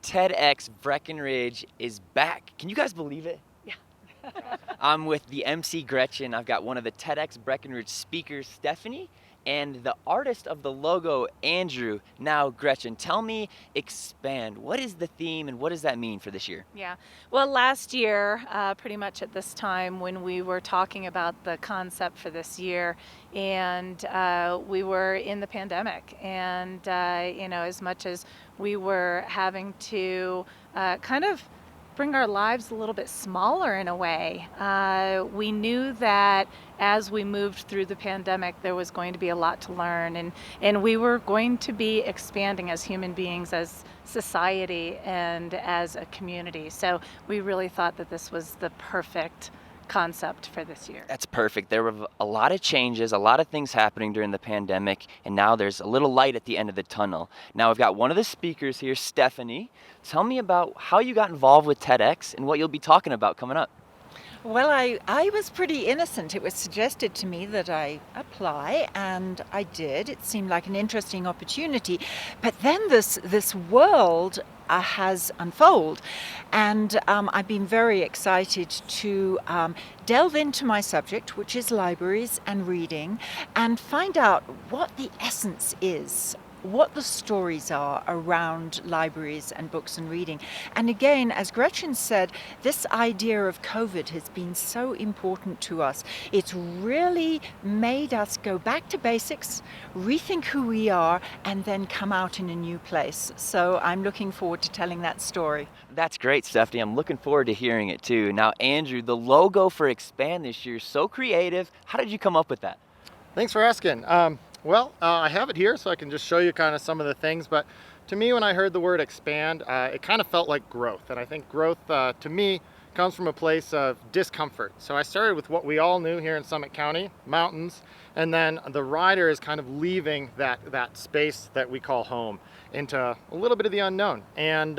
TedXBreckenridge is back. Can you guys believe it? Yeah. I'm with the MC Gretchen. I've got one of the TedXBreckenridge speakers, Stephanie, and the artist of the logo, Andrew. Now, Gretchen, tell me, expand. What is the theme and what does that mean for this year? Yeah. Well, last year, pretty much at this time when we were talking about the concept for this year, and we were in the pandemic, and as much as we were having to kind of bring our lives a little bit smaller in a way. We knew that as we moved through the pandemic, there was going to be a lot to learn, and we were going to be expanding as human beings, as society, and as a community. So we really thought that this was the perfect concept for this year. That's perfect. There were a lot of changes, a lot of things happening during the pandemic, and now there's a little light at the end of the tunnel. Now I've got one of the speakers here, Stephanie. Tell me about how you got involved with TEDx and what you'll be talking about coming up. Well, I was pretty innocent. It was suggested to me that I apply, and I did. It seemed like an interesting opportunity. But then this world has unfolded, and I've been very excited to delve into my subject, which is libraries and reading, and find out what the essence is, what the stories are around libraries and books and reading. And again, as Gretchen said, this idea of COVID has been so important to us. It's really made us go back to basics, rethink who we are, and then come out in a new place. So I'm looking forward to telling that story. That's great, Stephanie. I'm looking forward to hearing it too. Now, Andrew, the logo for Expand this year is so creative. How did you come up with that? Thanks for asking. I have it here so I can just show you kind of some of the things, but to me when I heard the word expand, it kind of felt like growth, and I think growth to me comes from a place of discomfort. So I started with what we all knew here in Summit County, mountains, and then the rider is kind of leaving that space that we call home into a little bit of the unknown, and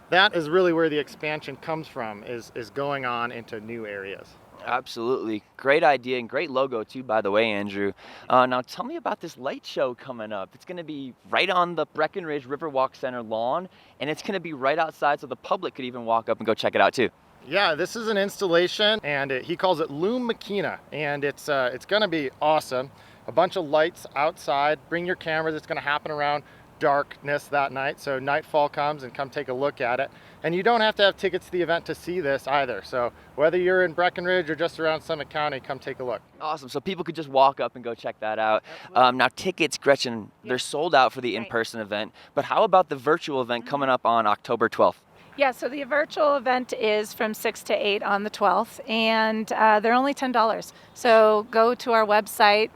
that is really where the expansion comes from, is going on into new areas. Absolutely. Great idea and great logo too, by the way, Andrew. Now tell me about this light show coming up. It's going to be right on the Breckenridge Riverwalk Center lawn, and it's going to be right outside so the public could even walk up and go check it out too. Yeah, this is an installation, and he calls it Loom Makina, and it's going to be awesome. A bunch of lights outside. Bring your cameras. It's going to happen around darkness that night, so nightfall comes and come take a look at it. And you don't have to have tickets to the event to see this either, so whether you're in Breckenridge or just around Summit County, come take a look. Awesome. So people could just walk up and go check that out. Now tickets, Gretchen, they're sold out for the in-person event, but how about the virtual event coming up on October 12th? Yeah, so the virtual event is from 6 to 8 on the 12th, and they're only $10. So go to our website.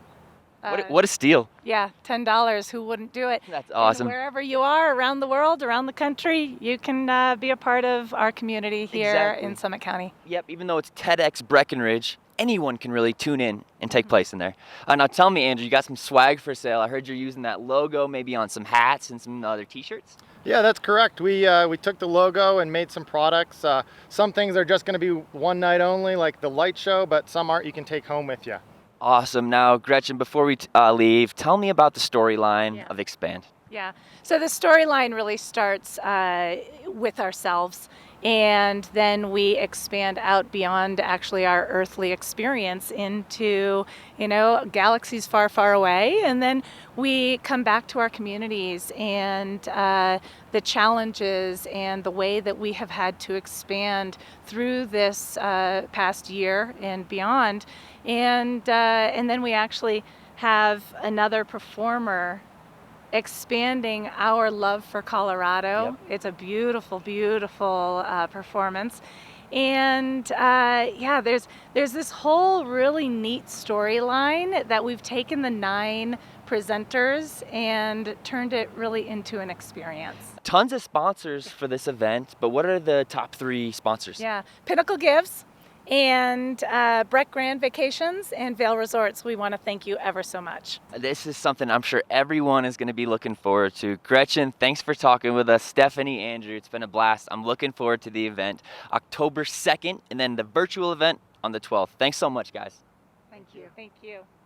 What a steal. Yeah, $10. Who wouldn't do it? That's awesome. And wherever you are around the world, around the country, you can be a part of our community here in Summit County. Yep, even though it's TEDx Breckenridge, anyone can really tune in and take place in there. Now tell me, Andrew, you got some swag for sale. I heard you're using that logo maybe on some hats and some other t-shirts? Yeah, that's correct. We took the logo and made some products. Some things are just going to be one night only, like the light show, but some art you can take home with you. Awesome. Now, Gretchen, before we leave, tell me about the storyline of Expand. Yeah. So the storyline really starts with ourselves, and then we expand out beyond actually our earthly experience into, galaxies far, far away, and then we come back to our communities and the challenges and the way that we have had to expand through this past year and beyond, and then we actually have another performer expanding our love for Colorado. Yep. It's a beautiful, beautiful performance. And there's this whole really neat storyline that we've taken the 9 presenters and turned it really into an experience. Tons of sponsors for this event, but what are the top 3 sponsors? Yeah, Pinnacle Gives and Breck Grand Vacations and Vail Resorts. We want to thank you ever so much. This is something I'm sure everyone is going to be looking forward to. Gretchen, thanks for talking with us. Stephanie, Andrew, it's been a blast. I'm looking forward to the event October 2nd and then the virtual event on the 12th. Thanks so much, guys. Thank you. Thank you.